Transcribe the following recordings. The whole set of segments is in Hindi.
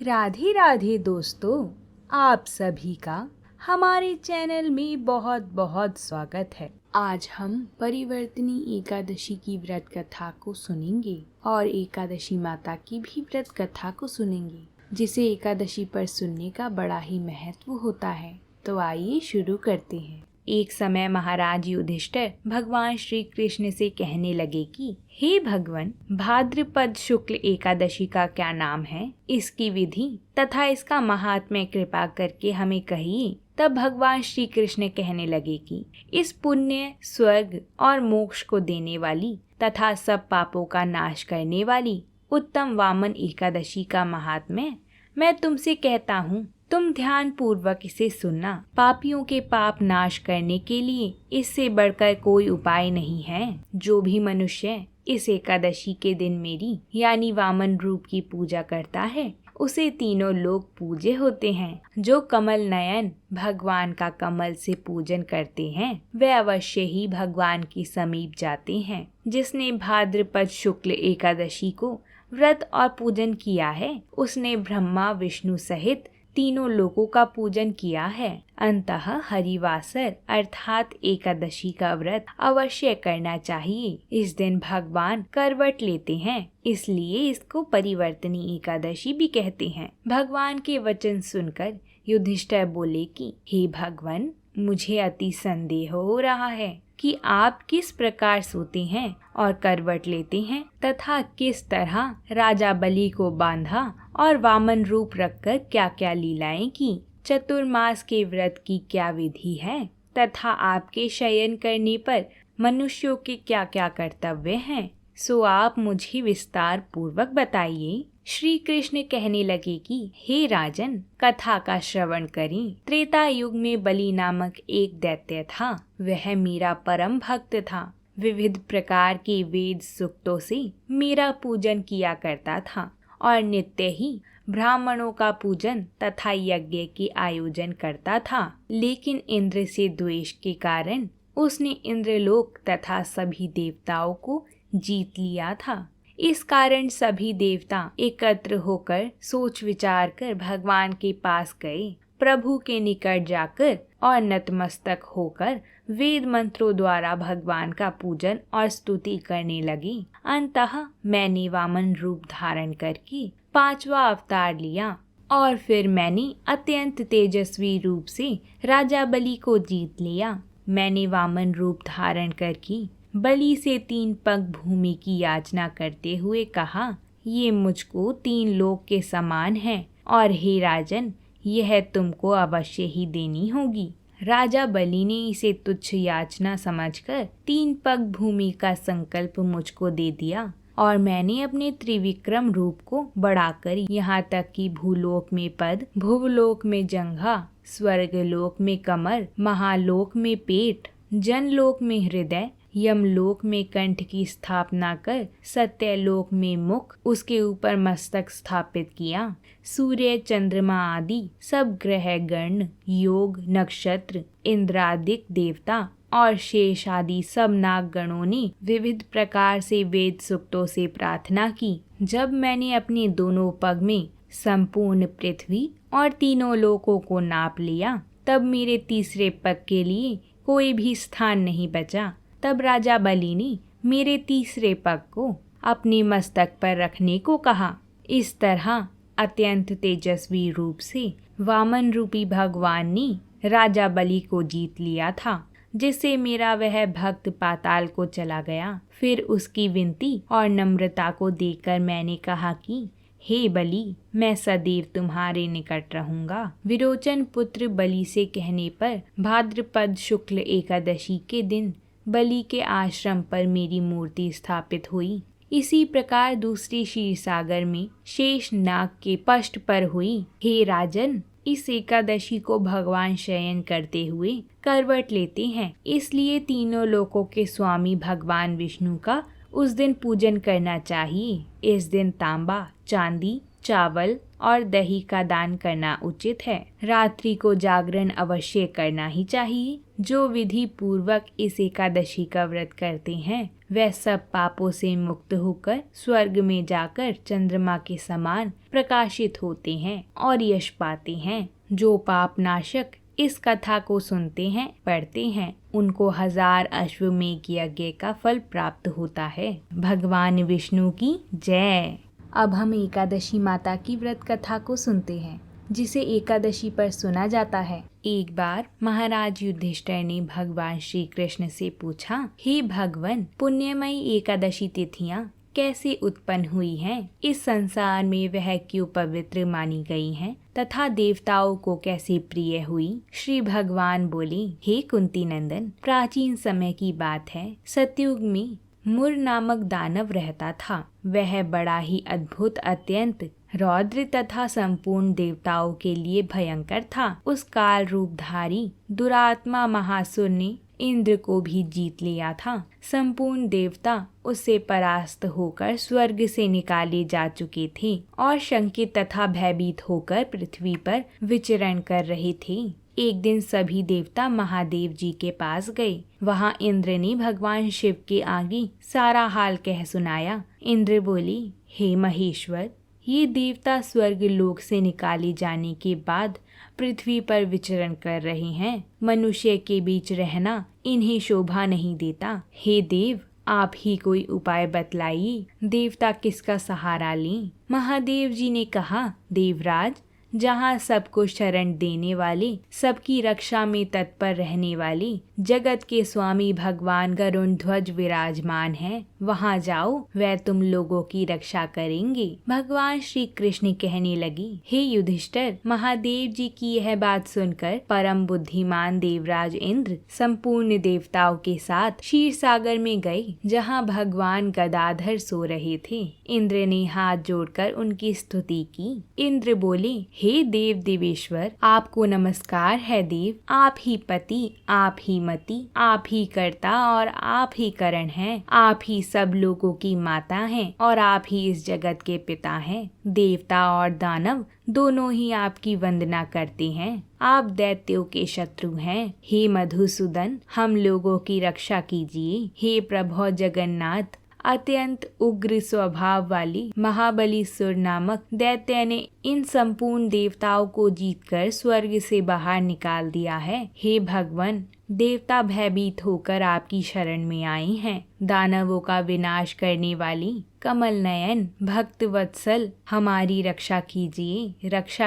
राधे राधे दोस्तों, आप सभी का हमारे चैनल में बहुत बहुत स्वागत है। आज हम परिवर्तनी एकादशी की व्रत कथा को सुनेंगे और एकादशी माता की भी व्रत कथा को सुनेंगे, जिसे एकादशी पर सुनने का बड़ा ही महत्व होता है। तो आइए शुरू करते हैं। एक समय महाराज युधिष्ठिर भगवान श्री कृष्ण से कहने लगे कि हे भगवान, भाद्रपद शुक्ल एकादशी का क्या नाम है, इसकी विधि तथा इसका महात्म्य कृपा करके हमें कहिए। तब भगवान श्री कृष्ण कहने लगे कि इस पुण्य, स्वर्ग और मोक्ष को देने वाली तथा सब पापों का नाश करने वाली उत्तम वामन एकादशी का महात्म्य मैं तुमसे कहता हूँ। तुम ध्यान पूर्वक इसे सुनना। पापियों के पाप नाश करने के लिए इससे बढ़कर कोई उपाय नहीं है। जो भी मनुष्य इस एकादशी के दिन मेरी यानी वामन रूप की पूजा करता है, उसे तीनों लोग पूजे होते हैं। जो कमल नयन भगवान का कमल से पूजन करते हैं, वे अवश्य ही भगवान के समीप जाते हैं। जिसने भाद्रपद शुक्ल एकादशी को व्रत और पूजन किया है, उसने ब्रह्मा विष्णु सहित तीनों लोगों का पूजन किया है। अंतः हरिवासर अर्थात एकादशी का व्रत अवश्य करना चाहिए। इस दिन भगवान करवट लेते हैं, इसलिए इसको परिवर्तनी एकादशी भी कहते हैं। भगवान के वचन सुनकर युधिष्ठिर बोले कि हे भगवान, मुझे अति संदेह हो रहा है कि आप किस प्रकार सोते हैं और करवट लेते हैं तथा किस तरह राजा बलि को बांधा और वामन रूप रखकर क्या क्या लीलाएं की। चतुर्मास के व्रत की क्या विधि है तथा आपके शयन करने पर मनुष्यों के क्या क्या कर्तव्य हैं, सो आप मुझे विस्तार पूर्वक बताइए। श्री कृष्ण कहने लगे कि हे राजन, कथा का श्रवण करें। त्रेता युग में बलि नामक एक दैत्य था। वह मेरा परम भक्त था। विविध प्रकार के वेद सूक्तों से मेरा पूजन किया करता था और नित्य ही ब्राह्मणों का पूजन तथा यज्ञ के आयोजन करता था। लेकिन इंद्र से द्वेष के कारण उसने इंद्रलोक तथा सभी देवताओं को जीत लिया था। इस कारण सभी देवता एकत्र होकर सोच विचार कर भगवान के पास गए। प्रभु के निकट जाकर और नतमस्तक होकर वेद मंत्रों द्वारा भगवान का पूजन और स्तुति करने लगे। अंततः मैंने वामन रूप धारण करके 5वां अवतार लिया और फिर मैंने अत्यंत तेजस्वी रूप से राजा बलि को जीत लिया। मैंने वामन रूप धारण करके बलि से 3 पग भूमि की याचना करते हुए कहा, ये मुझको 3 लोक के समान है और हे राजन, यह तुमको अवश्य ही देनी होगी। राजा बलि ने इसे तुच्छ याचना समझकर 3 पग भूमि का संकल्प मुझको दे दिया और मैंने अपने त्रिविक्रम रूप को बढ़ाकर यहाँ तक कि भूलोक में पद, भुवलोक में जंघा, स्वर्गलोक में कमर, महालोक में पेट, जनलोक में हृदय, यमलोक में कंठ की स्थापना कर सत्यलोक में मुख, उसके ऊपर मस्तक स्थापित किया। सूर्य, चंद्रमा आदि सब ग्रह गण, योग, नक्षत्र, इंद्रादिक देवता और शेष आदि सब नाग गणों ने विविध प्रकार से वेद सूक्तों से प्रार्थना की। जब मैंने अपने दोनों पग में संपूर्ण पृथ्वी और तीनों लोकों को नाप लिया, तब मेरे तीसरे पग के लिए कोई भी स्थान नहीं बचा। तब राजा बलि ने मेरे तीसरे पग को अपने मस्तक पर रखने को कहा। इस तरह अत्यंत तेजस्वी रूप से वामन रूपी भगवान ने राजा बलि को जीत लिया था, जिससे मेरा वह भक्त पाताल को चला गया। फिर उसकी विनती और नम्रता को देखकर मैंने कहा कि हे बलि, मैं सदैव तुम्हारे निकट रहूंगा। विरोचन पुत्र बलि से कहने पर भाद्रपद शुक्ल एकादशी के दिन बलि के आश्रम पर मेरी मूर्ति स्थापित हुई। इसी प्रकार दूसरी क्षीर सागर में शेष नाग के पष्ट पर हुई। हे राजन, इस एकादशी को भगवान शयन करते हुए करवट लेते हैं, इसलिए तीनों लोकों के स्वामी भगवान विष्णु का उस दिन पूजन करना चाहिए। इस दिन तांबा, चांदी, चावल और दही का दान करना उचित है। रात्रि को जागरण अवश्य करना ही चाहिए। जो विधि पूर्वक इस एकादशी का व्रत करते हैं, वह सब पापों से मुक्त होकर स्वर्ग में जाकर चंद्रमा के समान प्रकाशित होते हैं और यश पाते हैं। जो पाप नाशक इस कथा को सुनते हैं, पढ़ते हैं, उनको 1000 अश्वमेध यज्ञ का फल प्राप्त होता है। भगवान विष्णु की जय। अब हम एकादशी माता की व्रत कथा को सुनते हैं, जिसे एकादशी पर सुना जाता है। एक बार महाराज युधिष्ठिर ने भगवान श्री कृष्ण से पूछा, हे भगवान, पुण्यमयी एकादशी तिथियां कैसे उत्पन्न हुई हैं? इस संसार में वह क्यों पवित्र मानी गई हैं तथा देवताओं को कैसे प्रिय हुई? श्री भगवान बोले, हे कुंती नंदन, प्राचीन समय की बात है। सतयुग में मुर नामक दानव रहता था। वह बड़ा ही अद्भुत, अत्यंत रौद्र तथा संपूर्ण देवताओं के लिए भयंकर था। उस काल रूपधारी दुरात्मा महासुर ने इंद्र को भी जीत लिया था। संपूर्ण देवता उससे परास्त होकर स्वर्ग से निकाले जा चुके थे और शंकित तथा भयभीत होकर पृथ्वी पर विचरण कर रहे थे। एक दिन सभी देवता महादेव जी के पास गए। वहां इंद्र ने भगवान शिव के आगे सारा हाल कह सुनाया। इंद्र बोले, हे महेश्वर, ये देवता स्वर्ग लोक से निकाले जाने के बाद पृथ्वी पर विचरण कर रहे हैं। मनुष्य के बीच रहना इन्हें शोभा नहीं देता। हे देव, आप ही कोई उपाय बतलाइए। देवता किसका सहारा लें? महादेव जी ने कहा, देवराज, जहाँ सबको शरण देने वाले, सबकी रक्षा में तत्पर रहने वाले जगत के स्वामी भगवान गरुण ध्वज विराजमान हैं, वहाँ जाओ, वह तुम लोगों की रक्षा करेंगे। भगवान श्री कृष्ण कहने लगे, हे युधिष्ठिर, महादेव जी की यह बात सुनकर परम बुद्धिमान देवराज इंद्र संपूर्ण देवताओं के साथ क्षीर सागर में गए, जहाँ भगवान गदाधर सो रहे थे। इंद्र ने हाथ जोड़कर उनकी स्तुति की। इंद्र बोले, हे देव देवेश्वर, आपको नमस्कार है देव। आप ही पति, आप ही मति, आप ही कर्ता और आप ही करण हैं। आप ही सब लोगों की माता हैं और आप ही इस जगत के पिता हैं। देवता और दानव दोनों ही आपकी वंदना करते हैं। आप दैत्यों के शत्रु हैं। हे मधुसूदन, हम लोगों की रक्षा कीजिए। हे प्रभु जगन्नाथ, अत्यंत उग्र स्वभाव वाली महाबली सुर नामक दैत्य ने इन संपूर्ण देवताओं को जीतकर स्वर्ग से बाहर निकाल दिया है। हे भगवान, देवता भयभीत होकर आपकी शरण में आए हैं। दानवों का विनाश करने वाली कमल नयन भक्त वत्सल, हमारी रक्षा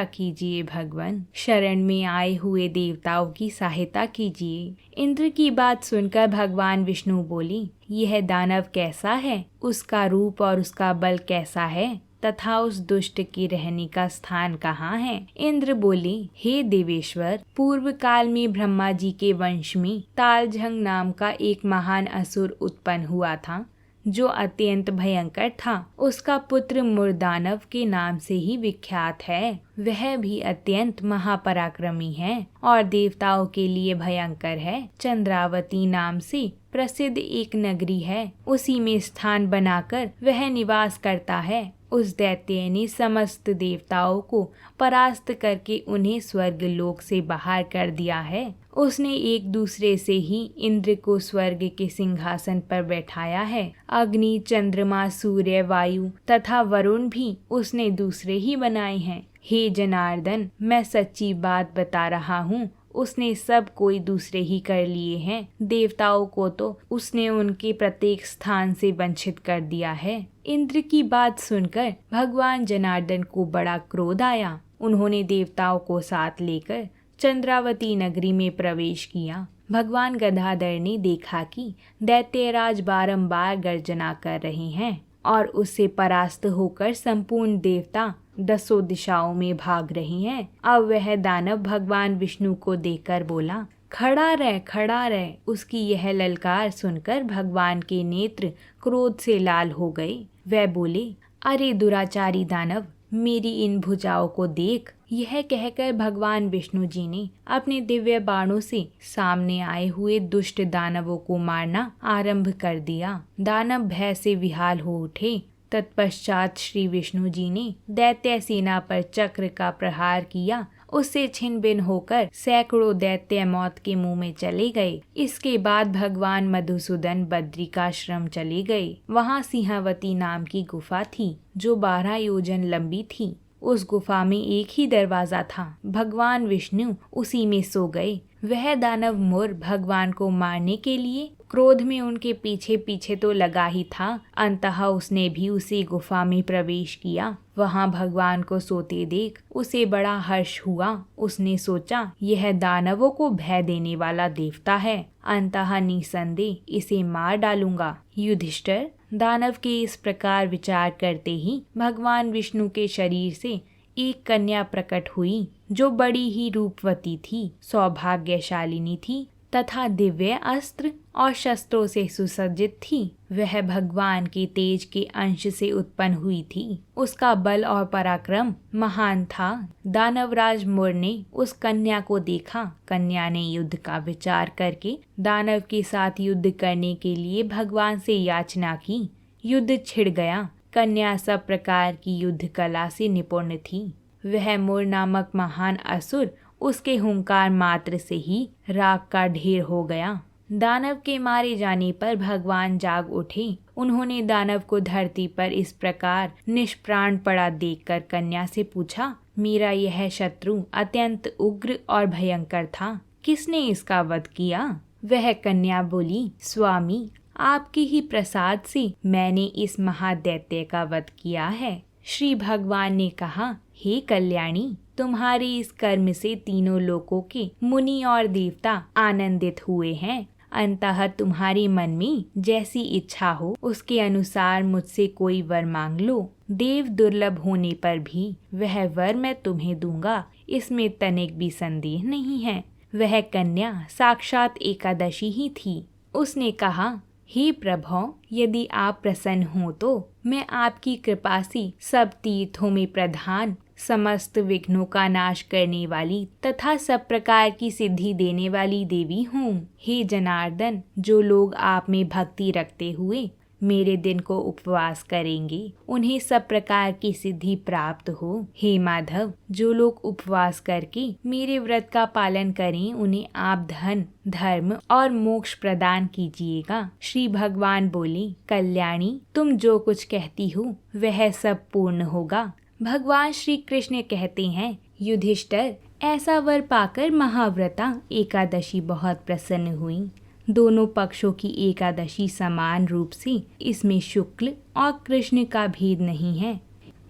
कीजिए भगवान। शरण में आए हुए देवताओं की सहायता कीजिए। इंद्र की बात सुनकर भगवान विष्णु बोली, यह दानव कैसा है? उसका रूप और उसका बल कैसा है तथा उस दुष्ट के रहने का स्थान कहाँ है? इंद्र बोले, हे देवेश्वर, पूर्व काल में ब्रह्मा जी के वंश में तालझंग नाम का एक महान असुर उत्पन्न हुआ था, जो अत्यंत भयंकर था। उसका पुत्र मुरदानव के नाम से ही विख्यात है। वह भी अत्यंत महापराक्रमी है और देवताओं के लिए भयंकर है। चंद्रावती नाम से प्रसिद्ध एक नगरी है, उसी में स्थान बनाकर वह निवास करता है। उस दैत्य ने समस्त देवताओं को परास्त करके उन्हें स्वर्ग लोक से बाहर कर दिया है। उसने एक दूसरे से ही इंद्र को स्वर्ग के सिंहासन पर बैठाया है। अग्नि, चंद्रमा, सूर्य, वायु तथा वरुण भी उसने दूसरे ही बनाए हैं। हे जनार्दन, मैं सच्ची बात बता रहा हूँ, उसने सब कोई दूसरे ही कर लिए हैं। देवताओं को तो उसने उनके प्रत्येक स्थान से वंचित कर दिया है। इंद्र की बात सुनकर भगवान जनार्दन को बड़ा क्रोध आया। उन्होंने देवताओं को साथ लेकर चंद्रावती नगरी में प्रवेश किया। भगवान गदाधर ने देखा कि दैत्यराज बारंबार गर्जना कर रहे हैं और उससे परास्त होकर संपूर्ण देवता 10 दिशाओं में भाग रही हैं। अब वह दानव भगवान विष्णु को देखकर बोला, खड़ा रह। उसकी यह ललकार सुनकर भगवान के नेत्र क्रोध से लाल हो गए। वह बोले, अरे दुराचारी दानव, मेरी इन भुजाओं को देख। यह कहकर भगवान विष्णु जी ने अपने दिव्य बाणों से सामने आए हुए दुष्ट दानवों को मारना आरंभ कर दिया। दानव भय से विहाल हो उठे। तत्पश्चात श्री विष्णु जी ने दैत्य सेना पर चक्र का प्रहार किया उससे छिन भिन होकर सैकड़ों दैत्य मौत के मुंह में चले गए। इसके बाद भगवान मधुसूदन बद्रिकाश्रम चले गए। वहाँ सिंहावती नाम की गुफा थी जो 12 योजन लंबी थी। उस गुफा में एक ही दरवाजा था। भगवान विष्णु उसी में सो गए। वह दानव मुर भगवान को मारने के लिए क्रोध में उनके पीछे पीछे तो लगा ही था, अंततः उसने भी उसी गुफा में प्रवेश किया। वहां भगवान को सोते देख उसे बड़ा हर्ष हुआ। उसने सोचा यह दानवों को भय देने वाला देवता है, अंततः निसंदेह इसे मार डालूंगा। युधिष्ठिर, दानव के इस प्रकार विचार करते ही भगवान विष्णु के शरीर से एक कन्या प्रकट हुई जो बड़ी ही रूपवती थी, सौभाग्यशालिनी थी तथा दिव्य अस्त्र और शस्त्रों से सुसज्जित थी। वह भगवान के तेज के अंश से उत्पन्न हुई थी। उसका बल और पराक्रम महान था। दानवराज मुर ने उस कन्या को देखा। कन्या ने युद्ध का विचार करके दानव के साथ युद्ध करने के लिए भगवान से याचना की। युद्ध छिड़ गया। कन्या सब प्रकार की युद्ध कला से निपुण थी। वह मुर नामक महान असुर उसके हुंकार मात्र से ही राख का ढेर हो गया। दानव के मारे जाने पर भगवान जाग उठे। उन्होंने दानव को धरती पर इस प्रकार निष्प्राण पड़ा देखकर कन्या से पूछा, मेरा यह शत्रु अत्यंत उग्र और भयंकर था, किसने इसका वध किया? वह कन्या बोली, स्वामी, आपके ही प्रसाद से मैंने इस महादैत्य का वध किया है। श्री भगवान ने कहा, हे कल्याणी, तुम्हारे इस कर्म से तीनों लोकों के मुनि और देवता आनंदित हुए हैं। अंततः तुम्हारे मन में जैसी इच्छा हो उसके अनुसार मुझसे कोई वर मांग लो। देव दुर्लभ होने पर भी वह वर मैं तुम्हें दूंगा, इसमें तनिक भी संदेह नहीं है। वह कन्या साक्षात एकादशी ही थी। उसने कहा, हे प्रभो, यदि आप प्रसन्न हो तो मैं आपकी कृपा से सब तीर्थों में प्रधान, समस्त विघ्नों का नाश करने वाली तथा सब प्रकार की सिद्धि देने वाली देवी हूँ। हे जनार्दन, जो लोग आप में भक्ति रखते हुए मेरे दिन को उपवास करेंगे उन्हें सब प्रकार की सिद्धि प्राप्त हो। हे माधव, जो लोग उपवास करके मेरे व्रत का पालन करें उन्हें आप धन, धर्म और मोक्ष प्रदान कीजिएगा। श्री भगवान बोले, कल्याणी, तुम जो कुछ कहती हो वह सब पूर्ण होगा। भगवान श्री कृष्ण कहते हैं, युधिष्ठिर, ऐसा वर पाकर महाव्रता एकादशी बहुत प्रसन्न हुई। दोनों पक्षों की एकादशी समान रूप से इसमें शुक्ल और कृष्ण का भेद नहीं है।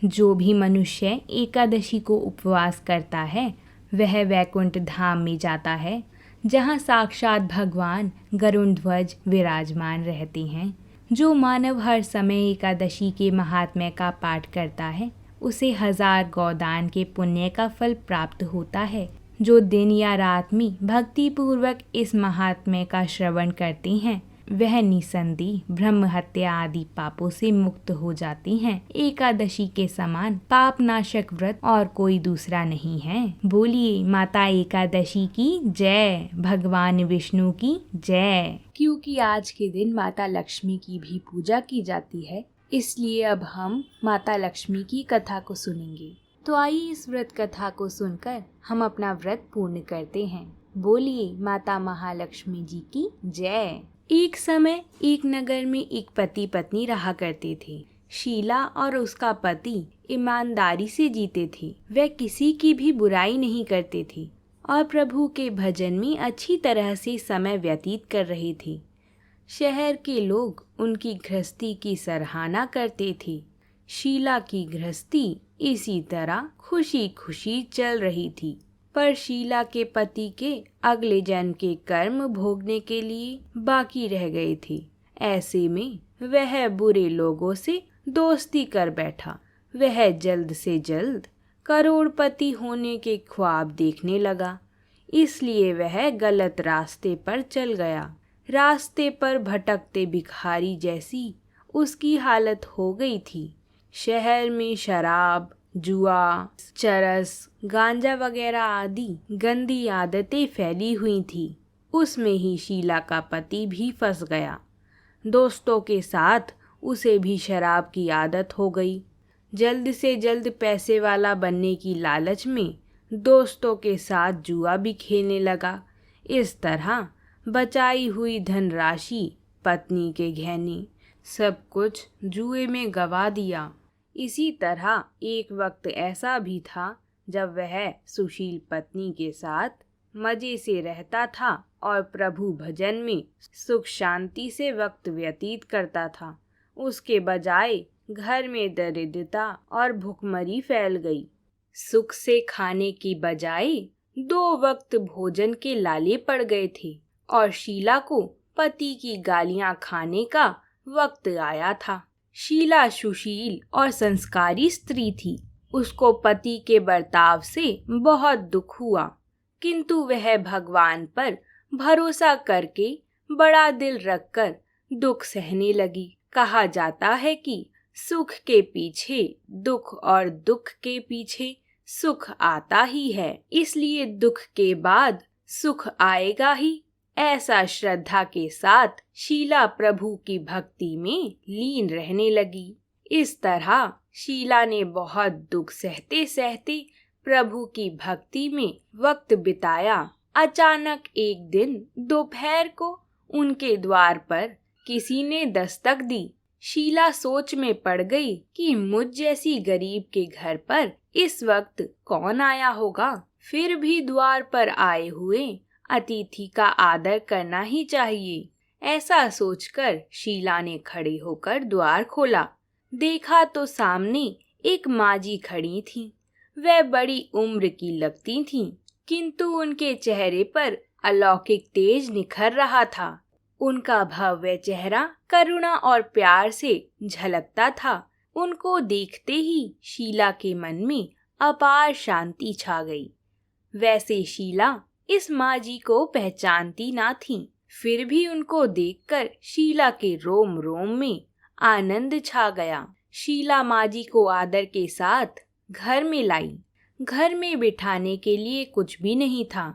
जो भी मनुष्य एकादशी को उपवास करता है वह वैकुंठ धाम में जाता है, जहाँ साक्षात भगवान गरुड़ ध्वज विराजमान रहते हैं। जो मानव हर समय एकादशी के महात्म्य का पाठ करता है उसे 1000 गौदान के पुण्य का फल प्राप्त होता है। जो दिन या रात में भक्ति पूर्वक इस महात्म्य का श्रवण करते हैं वह निसंदेह ब्रह्म हत्या आदि पापों से मुक्त हो जाती हैं। एकादशी के समान पाप नाशक व्रत और कोई दूसरा नहीं है। बोलिए माता एकादशी की जय, भगवान विष्णु की जय। क्योंकि आज के दिन माता लक्ष्मी की भी पूजा की जाती है, इसलिए अब हम माता लक्ष्मी की कथा को सुनेंगे। तो आइए इस व्रत कथा को सुनकर हम अपना व्रत पूर्ण करते हैं। बोलिए माता महालक्ष्मी जी की जय। एक समय एक नगर में एक पति पत्नी रहा करते थे। शीला और उसका पति ईमानदारी से जीते थे। वह किसी की भी बुराई नहीं करते थे और प्रभु के भजन में अच्छी तरह से समय व्यतीत कर रहे थे। शहर के लोग उनकी गृहस्थी की सराहना करते थे। शीला की गृहस्थी इसी तरह खुशी खुशी चल रही थी, पर शीला के पति के अगले जन्म के कर्म भोगने के लिए बाकी रह गए थे। ऐसे में वह बुरे लोगों से दोस्ती कर बैठा। वह जल्द से जल्द करोड़पति होने के ख्वाब देखने लगा, इसलिए वह गलत रास्ते पर चल गया। रास्ते पर भटकते भिखारी जैसी उसकी हालत हो गई थी। शहर में शराब, जुआ, चरस, गांजा वगैरह आदि गंदी आदतें फैली हुई थी। उसमें ही शीला का पति भी फंस गया। दोस्तों के साथ उसे भी शराब की आदत हो गई। जल्द से जल्द पैसे वाला बनने की लालच में दोस्तों के साथ जुआ भी खेलने लगा। इस तरह बचाई हुई धनराशि, पत्नी के गहने, सब कुछ जुए में गवा दिया। इसी तरह एक वक्त ऐसा भी था जब वह सुशील पत्नी के साथ मजे से रहता था और प्रभु भजन में सुख शांति से वक्त व्यतीत करता था। उसके बजाय घर में दरिद्रता और भुखमरी फैल गई। सुख से खाने की बजाय 2 वक्त भोजन के लाले पड़ गए थे और शीला को पति की गालियां खाने का वक्त आया था। शीला सुशील और संस्कारी स्त्री थी। उसको पति के बर्ताव से बहुत दुख हुआ, किंतु वह भगवान पर भरोसा करके बड़ा दिल रखकर दुख सहने लगी। कहा जाता है कि सुख के पीछे दुख और दुख के पीछे सुख आता ही है, इसलिए दुख के बाद सुख आएगा ही। ऐसा श्रद्धा के साथ शीला प्रभु की भक्ति में लीन रहने लगी। इस तरह शीला ने बहुत दुख सहते सहते प्रभु की भक्ति में वक्त बिताया। अचानक एक दिन दोपहर को उनके द्वार पर किसी ने दस्तक दी। शीला सोच में पड़ गई कि मुझ जैसी गरीब के घर पर इस वक्त कौन आया होगा। फिर भी द्वार पर आए हुए अतिथि का आदर करना ही चाहिए। ऐसा सोचकर शीला ने खड़े होकर द्वार खोला। देखा तो सामने एक माजी खड़ी थी। वह बड़ी उम्र की लगती थीं, किंतु उनके चेहरे पर अलौकिक तेज निखर रहा था। उनका भव्य चेहरा करुणा और प्यार से झलकता था। उनको देखते ही शीला के मन में अपार शांति छा गई। वैसे शीला इस माजी को पहचानती ना थी, फिर भी उनको देखकर शीला के रोम रोम में आनंद छा गया। शीला माजी को आदर के साथ घर में लाई। घर में बिठाने के लिए कुछ भी नहीं था।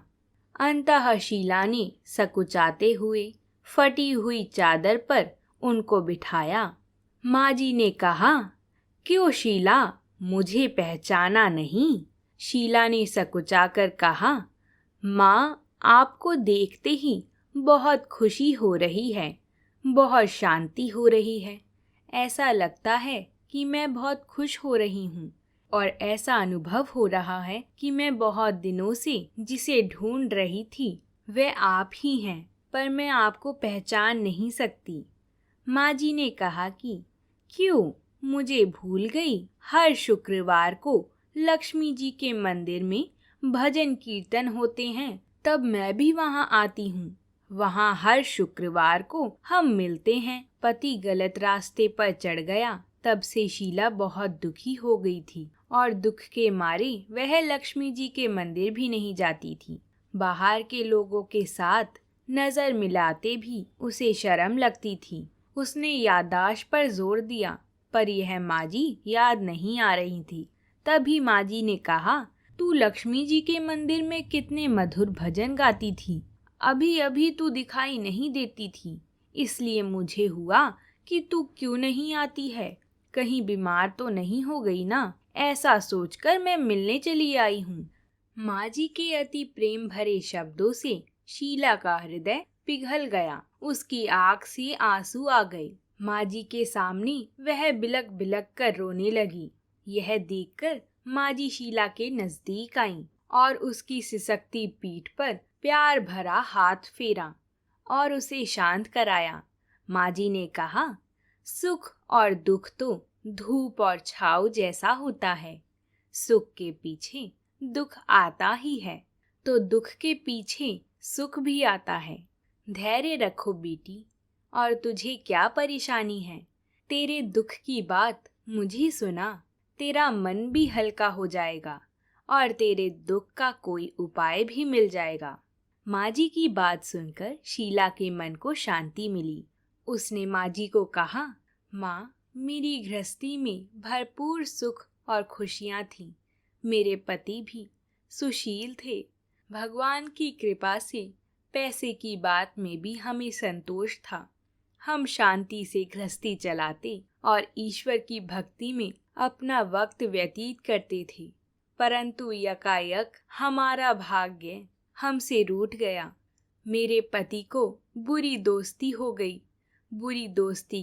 अंततः शीला ने सकुचाते हुए फटी हुई चादर पर उनको बिठाया। माजी ने कहा, क्यों शीला, मुझे पहचाना नहीं? शीला ने सकुचाकर कहा, माँ, आपको देखते ही बहुत खुशी हो रही है, बहुत शांति हो रही है। ऐसा लगता है कि मैं बहुत खुश हो रही हूँ और ऐसा अनुभव हो रहा है कि मैं बहुत दिनों से जिसे ढूंढ रही थी वह आप ही हैं, पर मैं आपको पहचान नहीं सकती। माँ जी ने कहा कि क्यों, मुझे भूल गई? हर शुक्रवार को लक्ष्मी जी के मंदिर में भजन कीर्तन होते हैं, तब मैं भी वहाँ आती हूँ। वहाँ हर शुक्रवार को हम मिलते हैं। पति गलत रास्ते पर चढ़ गया, तब से शीला बहुत दुखी हो गई थी और दुख के मारे वह लक्ष्मी जी के मंदिर भी नहीं जाती थी। बाहर के लोगों के साथ नजर मिलाते भी उसे शर्म लगती थी। उसने याददाश्त पर जोर दिया, पर यह माजी याद नहीं आ रही थी। तभी माजी ने कहा, तू लक्ष्मी जी के मंदिर में कितने मधुर भजन गाती थी, अभी अभी तू दिखाई नहीं देती थी, इसलिए मुझे हुआ कि तू क्यों नहीं आती है, कहीं बीमार तो नहीं हो गई ना? ऐसा सोचकर मैं मिलने चली आई हूँ। माँ जी के अति प्रेम भरे शब्दों से शीला का हृदय पिघल गया। उसकी आँख से आंसू आ गए। माँ जी के सामने वह बिलक बिलक कर रोने लगी। यह देखकर माँ जी शीला के नजदीक आईं और उसकी सिसकती पीठ पर प्यार भरा हाथ फेरा और उसे शांत कराया। माँ जी ने कहा, सुख और दुख तो धूप और छाव जैसा होता है। सुख के पीछे दुख आता ही है, तो दुख के पीछे सुख भी आता है। धैर्य रखो बेटी, और तुझे क्या परेशानी है? तेरे दुख की बात मुझे सुना, तेरा मन भी हल्का हो जाएगा और तेरे दुख का कोई उपाय भी मिल जाएगा। माँ जी की बात सुनकर शीला के मन को शांति मिली। उसने माँ जी को कहा, माँ, मेरी गृहस्थी में भरपूर सुख और खुशियाँ थीं। मेरे पति भी सुशील थे। भगवान की कृपा से पैसे की बात में भी हमें संतोष था। हम शांति से गृहस्थी चलाते और ईश्वर की भक्ति में अपना वक्त व्यतीत करते थे। परंतु यकायक हमारा भाग्य हमसे रूठ गया। मेरे पति को बुरी दोस्ती हो गई। बुरी दोस्ती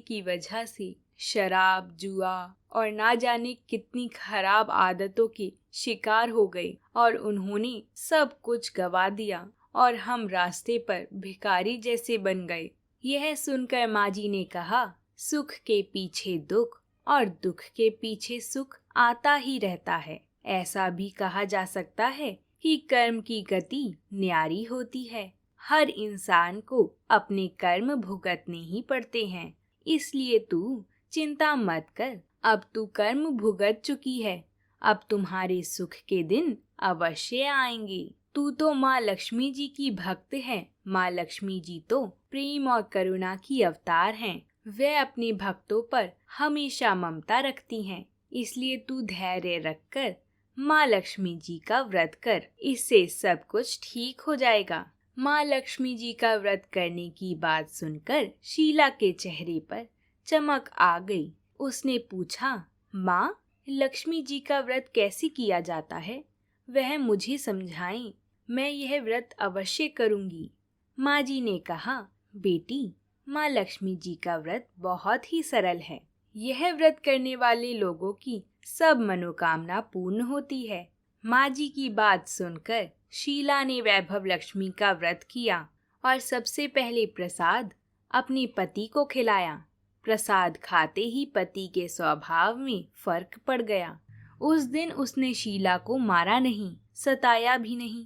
की वजह से शराब, जुआ और ना जाने कितनी खराब आदतों के शिकार हो गए और उन्होंने सब कुछ गवा दिया और हम रास्ते पर भिखारी जैसे बन गए। यह सुनकर माँ जी ने कहा, सुख के पीछे दुख और दुख के पीछे सुख आता ही रहता है। ऐसा भी कहा जा सकता है कि कर्म की गति न्यारी होती है। हर इंसान को अपने कर्म भुगतने ही पड़ते हैं। इसलिए तू चिंता मत कर, अब तू कर्म भुगत चुकी है। अब तुम्हारे सुख के दिन अवश्य आएंगे। तू तो माँ लक्ष्मी जी की भक्त है। माँ लक्ष्मी जी तो प्रेम और करुणा की अवतार हैं। वे अपने भक्तों पर हमेशा ममता रखती हैं। इसलिए तू धैर्य रखकर माँ लक्ष्मी जी का व्रत कर, इससे सब कुछ ठीक हो जाएगा। माँ लक्ष्मी जी का व्रत करने की बात सुनकर शीला के चेहरे पर चमक आ गई। उसने पूछा, माँ, लक्ष्मी जी का व्रत कैसे किया जाता है? वह मुझे समझाएं, मैं यह व्रत अवश्य करूंगी। माँ जी ने कहा, बेटी, माँ लक्ष्मी जी का व्रत बहुत ही सरल है। यह व्रत करने वाले लोगों की सब मनोकामना पूर्ण होती है। माँ जी की बात सुनकर शीला ने वैभव लक्ष्मी का व्रत किया और सबसे पहले प्रसाद अपने पति को खिलाया। प्रसाद खाते ही पति के स्वभाव में फर्क पड़ गया। उस दिन उसने शीला को मारा नहीं, सताया भी नहीं।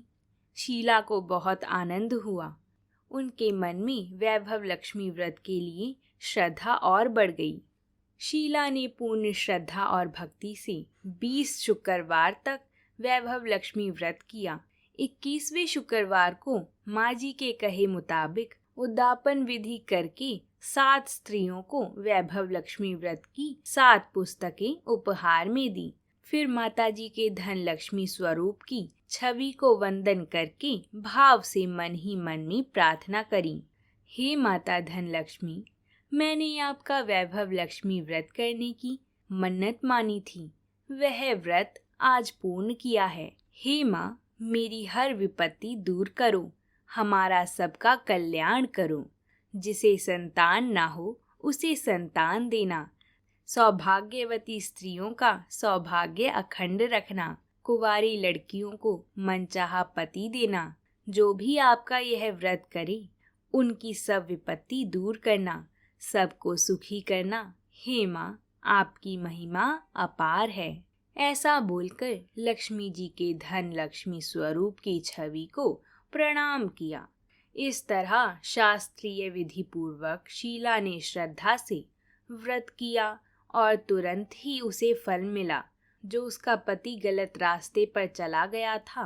शीला को बहुत आनंद हुआ। उनके मन में वैभव लक्ष्मी व्रत के लिए श्रद्धा और बढ़ गई। शीला ने पूर्ण श्रद्धा और भक्ति से 20 शुक्रवार तक वैभव लक्ष्मी व्रत किया। 21वें शुक्रवार को माँ जी के कहे मुताबिक उद्यापन विधि करके 7 स्त्रियों को वैभव लक्ष्मी व्रत की 7 पुस्तकें उपहार में दी। फिर माता जी के धन लक्ष्मी स्वरूप की छवि को वंदन करके भाव से मन ही मन में प्रार्थना करी, हे माता धन लक्ष्मी, मैंने आपका वैभव लक्ष्मी व्रत करने की मन्नत मानी थी, वह व्रत आज पूर्ण किया है। हे माँ, मेरी हर विपत्ति दूर करो, हमारा सबका कल्याण करो। जिसे संतान ना हो उसे संतान देना, सौभाग्यवती स्त्रियों का सौभाग्य अखंड रखना, कुंवारी लड़कियों को मनचाहा पति देना। जो भी आपका यह व्रत करे उनकी सब विपत्ति दूर करना, सबको सुखी करना। हे माँ, आपकी महिमा अपार है। ऐसा बोलकर लक्ष्मी जी के धन लक्ष्मी स्वरूप की छवि को प्रणाम किया। इस तरह शास्त्रीय विधि पूर्वक शीला ने श्रद्धा से व्रत किया और तुरंत ही उसे फल मिला। जो उसका पति गलत रास्ते पर चला गया था,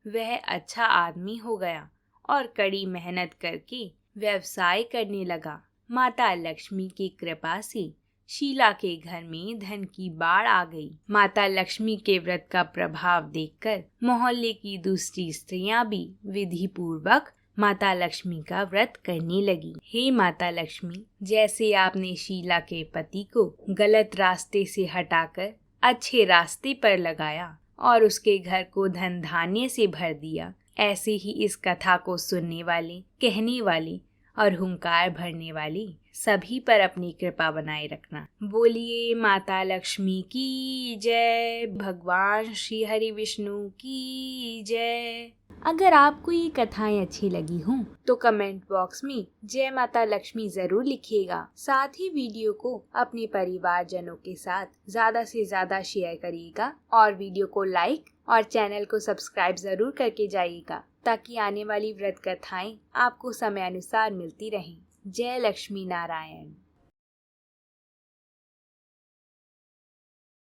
वह अच्छा आदमी हो गया और कड़ी मेहनत करके व्यवसाय करने लगा। माता लक्ष्मी की कृपा से शीला के घर में धन की बाढ़ आ गई। माता लक्ष्मी के व्रत का प्रभाव देखकर मोहल्ले की दूसरी स्त्रियां भी विधि पूर्वक माता लक्ष्मी का व्रत करने लगी। हे माता लक्ष्मी, जैसे आपने शीला के पति को गलत रास्ते से हटाकर अच्छे रास्ते पर लगाया और उसके घर को धन धान्य से भर दिया, ऐसे ही इस कथा को सुनने वाले, कहने वाले और हुंकार भरने वाली सभी पर अपनी कृपा बनाए रखना। बोलिए माता लक्ष्मी की जय, भगवान श्री हरि विष्णु की जय। अगर आपको ये कथाएं अच्छी लगी हों तो कमेंट बॉक्स में जय माता लक्ष्मी जरूर लिखिएगा। साथ ही वीडियो को अपने परिवारजनों के साथ ज्यादा से ज्यादा शेयर करिएगा और वीडियो को लाइक और चैनल को सब्सक्राइब जरूर करके जाइएगा, ताकि आने वाली व्रत कथाएं आपको समय अनुसार मिलती रहें। जय लक्ष्मी नारायण।